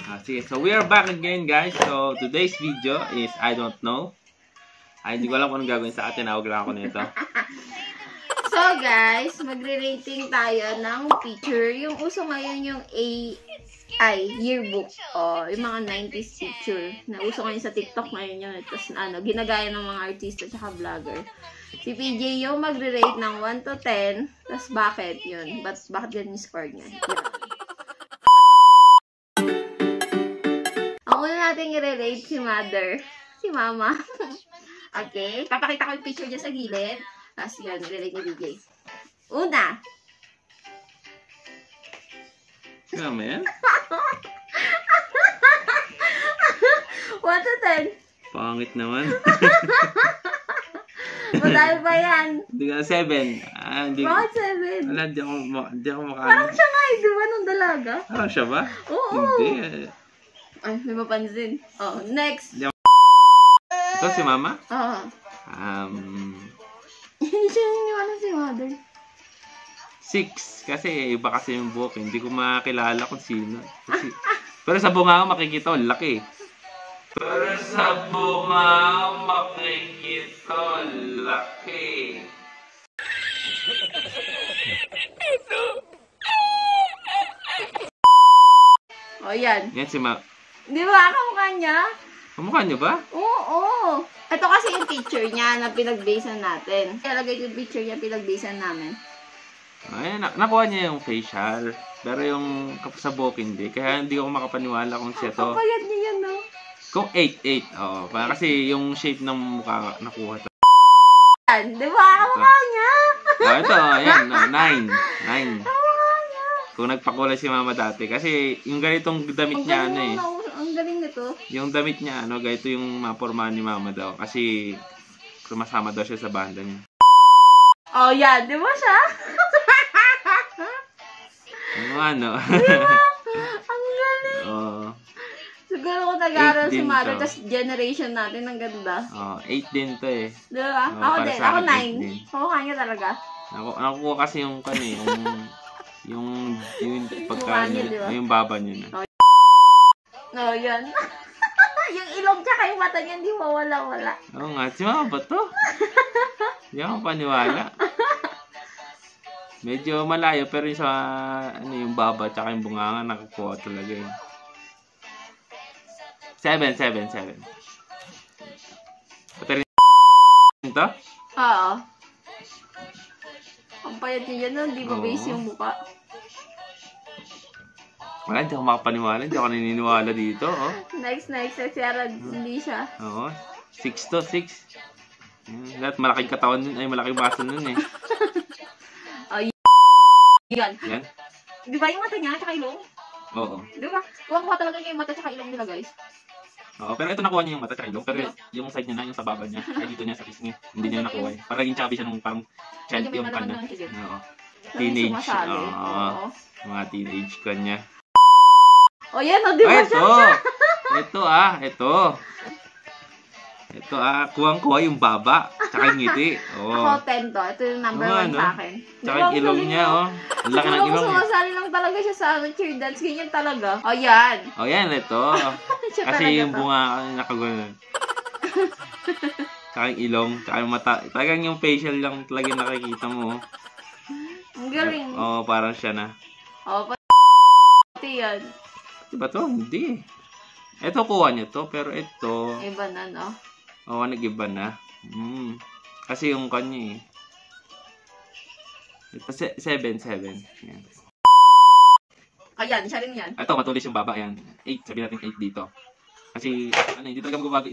Sige, so we are back again, guys. So today's video is I don't know. Ay, hindi ko alam kung anong gagawin sa atin. Nawag lang ako nito. So guys, magre-rating tayo ng picture. Yung uso ngayon yung yearbook. Yung mga 90s picture. Na uso ngayon sa TikTok ngayon yun. Tapos ginagaya ng mga artista at vlogger. Si PJ yung magre-rate ng 1 to 10. Tapos bakit yun? Bakit ganun yung score niya? Yan. Ang una natin i-rate si Mother. Si Mama. Okay. Papakita ko yung picture niya sa gilid. Tapos yun, i-rate ni PJ. Una. Yeah, man. 1 to 10. Pangit naman. Madami pa yan. Hindi ka 7. Bakit 7? Wala, di ako makaano. Parang siya nga eh, di ba, nung dalaga? Parang siya ba? Oo. Hindi. Ay, may mapansin. Next. Ito si Mama? Oo. Hindi siya niniwala si Mother. 6. Kasi iba kasi yung buhok. Hindi ko makilala kung sino. Pero sa bunga ko makikita, laki. Pero sa bunga ko makikita, laki. Yan. Yan si Ma. Di ba? Kamukha niya? Kamukha niyo ba? Oo. Ito kasi yung picture niya na pinag-basean natin. Ilagay yung picture niya pinag-basean namin. Ayan, nakuha niya yung facial. Pero yung sa buhok hindi. Kaya hindi ako makapaniwala kung siya to. Kapayat niya yan, no? Kung 8. Oo. Kasi yung shape ng mukha nakuha to. Di ba? Kamukha niya? Ito. Ayan. 9. Kamukha niya. Kung nagpakulay si Mama dati. Kasi yung ganitong damit niya, Ang galing nito. yung damit niya, ganito yung mapormahan ni Mama daw. Kasi sumasama daw siya sa banda niya. Yan. Di ba siya? Ano? Diba? Ang galing. Siguro kung nag-aaral si Mother, tas generation natin, ang ganda. 8 din to eh. Diba? Ako din. Ako 9. Kamukha niya talaga. Nakukuha kasi yung yung pagka diba? yung baba niya na. Yan. Yung ilong tsaka yung mata niya, hindi mawala-wala. Oo nga, si Mama ba to? Hindi ako paniwala. Medyo malayo, pero yung sa yung baba tsaka yung bunganga, nakakuha talaga yun. 7. Pati rin ito? Oo. Ang payat niya yan, hindi ba base yung mukha? Wala, hindi ako makapaniwala. Hindi ako naniniwala dito. Next. Sarah, hindi siya. Oo. 6 to 6. Lahat malaking katawan nun. Ay, malaking baso nun eh. Yan. Di ba yung mata niya, tsaka ilong? Oo. Di ba? Kuha talaga niya yung mata tsaka ilong nila, guys. Oo, pero ito nakuha niya yung mata tsaka ilong. Pero yung side niya na, yung sa baba niya, ay dito niya sa pisngi. Hindi niya nakuha eh. Parang yung chubby siya nung parang child yung kanya. Oo. Teenage. Oo. Mga teenage kanya. Yan di ba siya? Ito kuwang-kuha yung baba, tsaka yung ngiti. Ako 10 to. Ito yung number 1 sa akin. Tsaka yung ilong niya, Ang laki ng ilong. Sumasali lang talaga siya sa cheer dance. Ganyan talaga. Yan. Yan, ito. Kasi yung bunga nakagunan. Tsaka yung ilong, tsaka yung mata. Talagang yung facial lang talaga nakikita mo. Ang galing. Parang siya na. Pati yan. Diba to? Hindi. Ito kuha niya to, pero ito... Iba na, no? Nag-iba na. Kasi yung kanya eh. Ito, 7. Yan. Ayan, siya rin yan. Ito, matulis yung baba. Yan. 8. Sabihin natin 8 dito. Kasi, hindi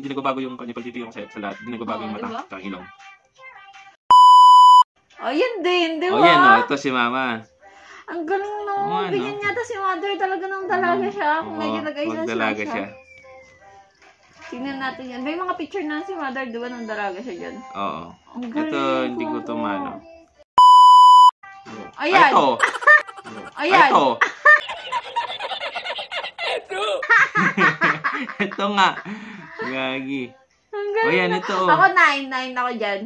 nagbabago yung kanya pagtitiyo ko sa lahat. Hindi nagbabago yung mata. Diba? Tsaka ilong. Yan din, di ba? Yan, ito si Mama. Ang galing no. Ganyan yata si Mother. Talaga nang dalaga siya. Kung medyo nag-ayos na siya. Tingnan natin yan. May mga picture na si Mother. Diba nang dalaga siya dyan? Oo. Ang galing. Ito, hindi ko ito mano. Ayan. Ito. Ayan. Ito nga. Gagi. Ang galing. Yan, ito. Ako 9 ako dyan.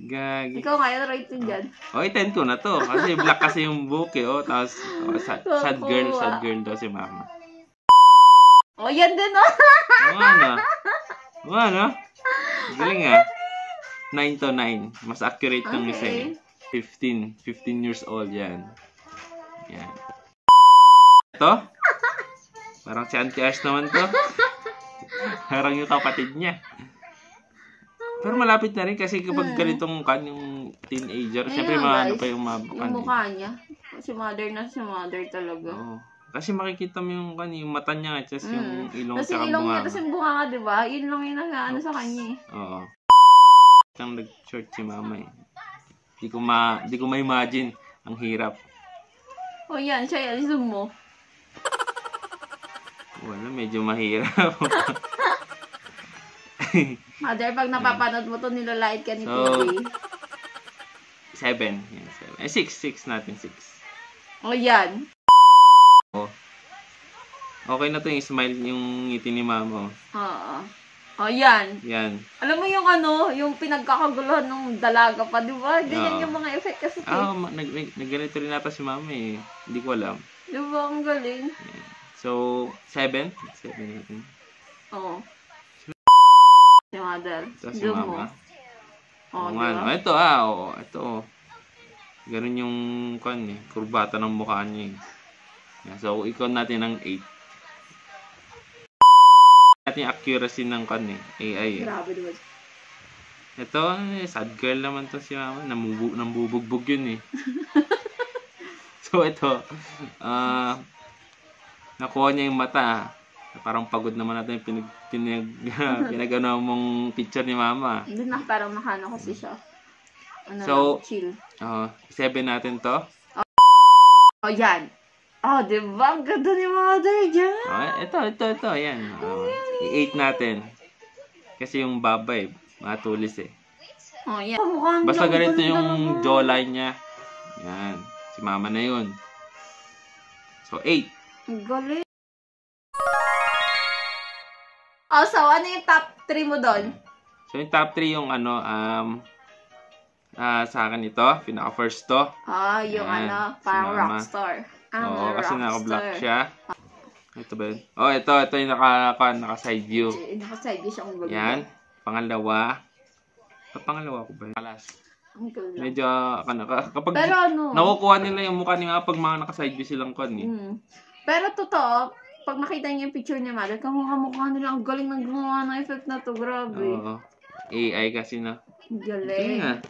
Gagi. Ikaw nga, yung rating dyan. 10 ko na to. Kasi black kasi yung book eh. Tapos, sad girl daw si Mama. Oh, yan din, oh. Oo nga, no? Oo nga, no? Galing nga. 9 to 9. Mas accurate ng isa eh. 15 years old yan. Yan. Ito? Parang si Auntie Ash naman to. Parang yung kapatid niya. Pero malapit na rin kasi kapag ganitong yung teenager, syempre maano pa yung yung mukha niya. Si mother talaga. Oo. Kasi makikita mo yung mata niya at yung ilong kasi sa ilong bunga. niya, tapos yung bunga nga, diba? Yun lang yung nag-ano sa kanya eh. Oo. Siyang nag-short si mama eh. Di ko ma-imagine. Ang hirap. Oh, yan. Siya yan. Zoom mo. Wala, medyo mahirap. Mother, pag napapanood mo to, nilalait ka ni So, PJ. 7. Yan, 7. 6 natin, 6. Oh, yan. Oh. Okay na to yung smile, yung ngiti ni mama. Oo. Oh, yan. Yan. Alam mo yung yung pinagkakaguluhan ng dalaga pa, di ba? Ganyan yung mga effect kasi. Nagganito rin nata si mama eh. Hindi ko alam. Di ba? Ang galing. Yan. So, 7. 7 natin. Oo. Si mother. Ito si Zoom mo. mama. Oh, Oo nga, no? Ito ito. Ganun yung kurbata ng mukha niya eh. Yan. So, ikon natin ng 8. Natin accuracy ng AI eh. Grabe diba? Ito, sad girl naman to si mama. Nambubugbog yun eh. So, ito. Nakuha niya yung mata. Parang pagod naman natin yung pinagano mong picture ni mama. Hindi na, parang nakano kasi siya. So, chill. 7 natin to. Oh, yan. Oh, diba? Ang ganda ni mother dyan. Ito. Yan. 8 natin. Kasi yung babay, matulis eh. Oh, yan. Basta ganito yung jawline niya. Yan. Si mama na yun. So, 8. Ang galing. Oh, so ano yung top 3 mo doon? So, yung top 3 yung sa akin ito. Pinaka-first to. Yung yan, parang si rockstar. Oo, kasi naka-block siya. Ito ba yun? Oh, ito yung naka-side view. Naka-side view siya kung gagawin. Yan. Pangalawa. Pangalawa ko ba yun? Alas. Ang galing. Medyo, kapag pero nakukuha nila yung mukha niya pag mga naka-side view silang eh. Pero totoo, pag nakita niyo yung picture niya, mother, kamukha nila, ang galing ng gumawa ng effect na to, grabe. Oo. AI kasi na. Ang galing. Nga.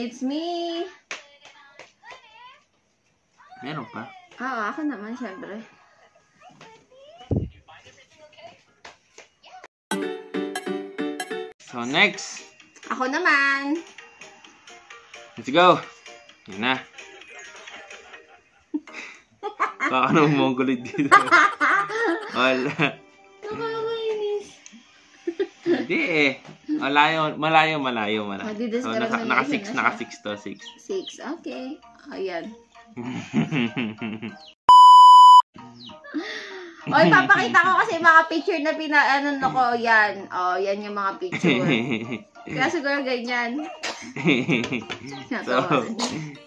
It's me. Meron pa? Ako naman, syempre. So, next. Ako naman. Let's go. Yan na. Baka nang mongolid dito. Wala. Nakakainis. Hindi eh. Malayo. So, naka 6 to. 6. 6, okay. Ayan. Oy, papakita ko kasi yung mga picture na ko. Yan. Yan yung mga picture. Kaya siguro ganyan. So,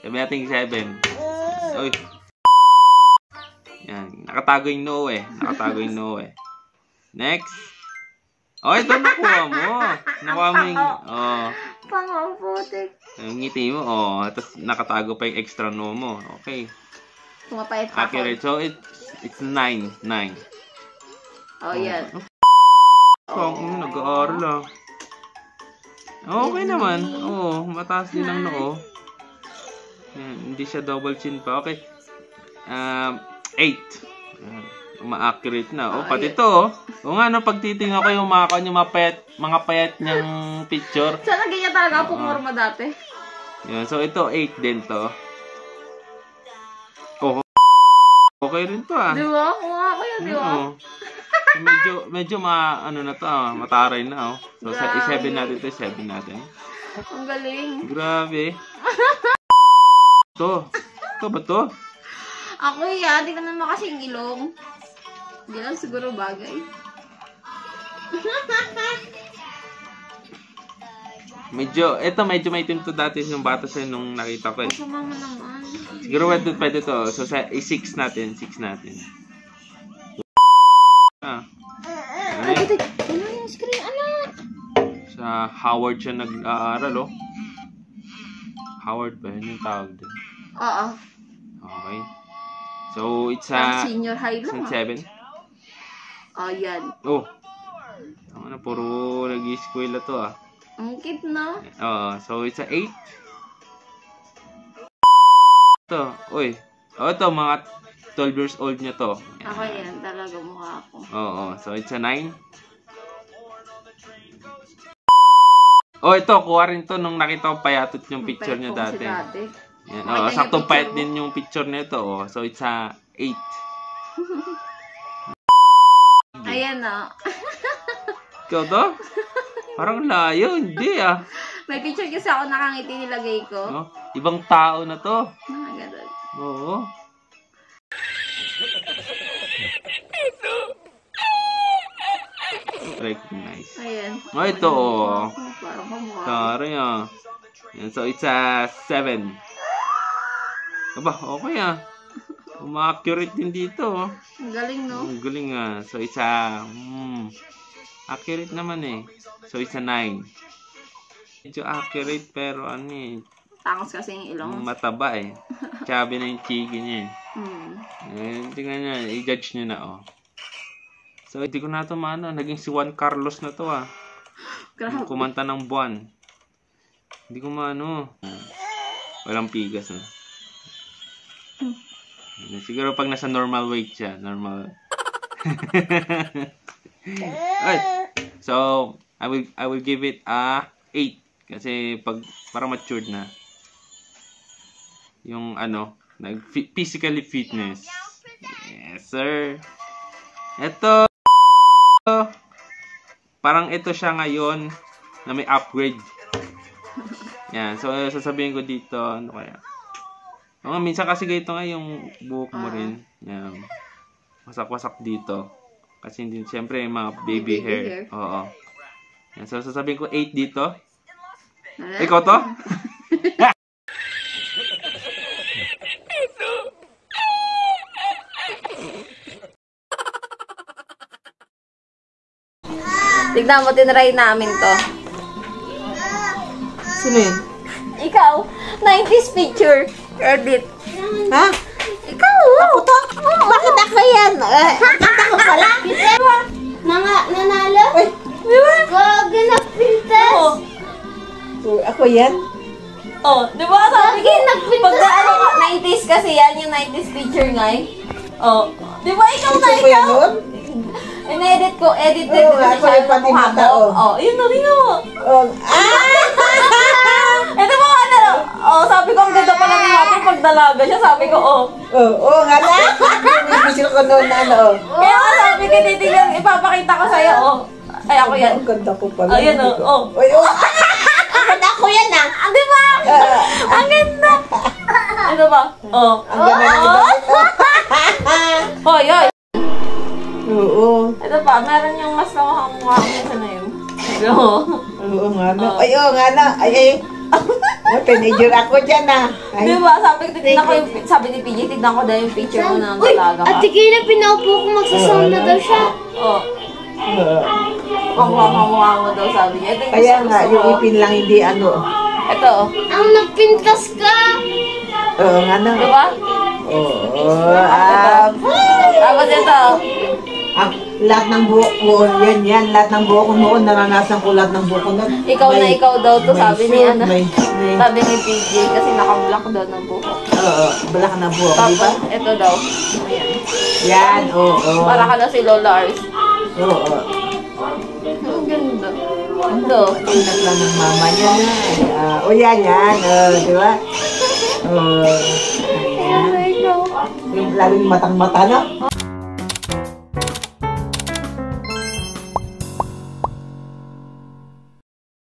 sabi natin 7. Uy. Yan. Nakatago yung no eh. Next. Ito nakuha mo. Nakuha mo yung, Pangaputik. yung ngiti mo, tapos nakatago pa yung extra no mo. Okay. Pumapayat pa ako. Accurate. So, it's 9. Yan. Nag-aaral lang. Okay naman. Mataas din ang noo. Yan, hindi siya double chin pa. Okay. 8. Ma-accurate na. Pati to. Pag titingnan ko yung mga payat niyang picture. Sana ganyan talaga ako pumorma dati. Yan. So, ito 8 din to. Okay rin to Di ba? Mukha ko yan, di ba? Medyo mataray na. So, 7 natin to. 7 natin. Ang galing. Grabe. Ito ba to? Ako yan. Tingnan mo kasing ilong. Hindi lang siguro bagay. Medyo maitim to dati yung bata siya nung nakita ko eh. Masama mo naman. Siguro pwede to. So, 6 natin. Ah. Ay, ano yung screen, anak? Sa Howard siya nag-aaral, oh. Howard ba? Yun yung tawag din. Oo. Okay. So, it's a... Senior high lang, 7. Oh, yan. Oh. Ano, puro nag-i-school na to, ah. Ang cute, no? So it's a 8. Ito, uy. Ito, mga 12 years old niya to. Ako yan, talaga mukha ako. So it's a 9. Ito, kuha rin to nung nakita ko payatot yung picture niya dati. Yan, saktong payat din yung picture nito. So it's a 8. Ayan, oh. Ikaw to? Parang layo, hindi ah. May picture kasi ako nakangiti nilagay ko. No? Ibang tao na to. Ganun. Oo. Recognize. Ayan. Ito oh. Parang kamukha. Sorry ah. So it's a 7. Aba, okay ah. Accurate din dito oh. Ang galing, no? Ang galing ah. So it's a... accurate naman eh. So it's a 9. Medyo accurate pero ano eh. Tangos kasi yung ilong. Mataba eh. Chubby na yung chigi niya eh. Tingnan nyo. I-judge nyo na oh. So hindi ko na ito maano. Naging si Juan Carlos na to ah. Grabe. Kumanta ng buwan. Hindi ko maano. Walang pigas na. Siguro pag nasa normal weight siya. Normal. Alright. So, I will give it a 8 kasi para matured na. Yung physically fitness. Yes, sir. Ito parang ito siya ngayon na may upgrade. Yan, so sasabihin ko dito, ano kaya? Minsan kasi ganito nga yung buhok mo rin. Yan. Wasak-wasak dito. Kasi hindi, siyempre, mga baby hair. Oo. Yan, so, sasabihin ko 8 dito. Ikaw to? Tignan mo, tinry namin to. Sino yun? Ikaw, 90s picture. Edit. Ha? Ikaw! Ako to? Bakit ako yan? Kanta ko pala? Nanalo? Uy, Gagi na pintas. ako yan? Di ba sabi ko, pag 90s kasi yan, yung 90s picture nga eh. Di ba ikaw na Gusto ko yan ikaw? nun? In-edit ko, edited Oo, ko ako siya yung pati ng mukha mata, mo. Yun na, tingnan mo. Ito mo sabi ko, ang ganda pala ng mata pag dalaga siya. Sabi ko, Oo, nga na. Bibisil ko noon na Kaya nga sabi ko, titignan, ipapakita ko sa'yo, Ay, ako yan. Ang ganda ko pala. Ayan, Uy, ako yan ah. Di ba? Ang ganda. Ito ba? Ang ganda ng iba. Hoy. Oo. Ito pa, meron yung mas namahang mukha ko sa na yun. Oo nga na. Ay, oo nga na. Ay. Teenager ako dyan ah. Di ba? Sabi ni PJ, tignan ko daw yung picture mo ng dalaga ka. Ate Kayla, pinaupo ko magsasound na daw siya. Mukha mo daw, sabi niya. Kaya nga, yung ipin lang hindi ano. Ito, Ang napintas ka! Oo nga na. di ba? Oo. Tapos ito. Lahat ng buhok ko, yan. Lahat ng buhok ko noon, naranasan ko lahat ng buhok ko noon. Ikaw daw to, sabi ni suit, may- Sabi ni PJ, kasi naka-block daw ng buhok. Oo, black na buhok, di ba? Tapos, ito daw. Ayan. Yan, oo. Para ka daw si Lola Ars. Oo. Ang ganda. Ito. Pinak lang ng mama niya na. Yan. Di ba? Ayan. Yung lalo yung matang-mata, no?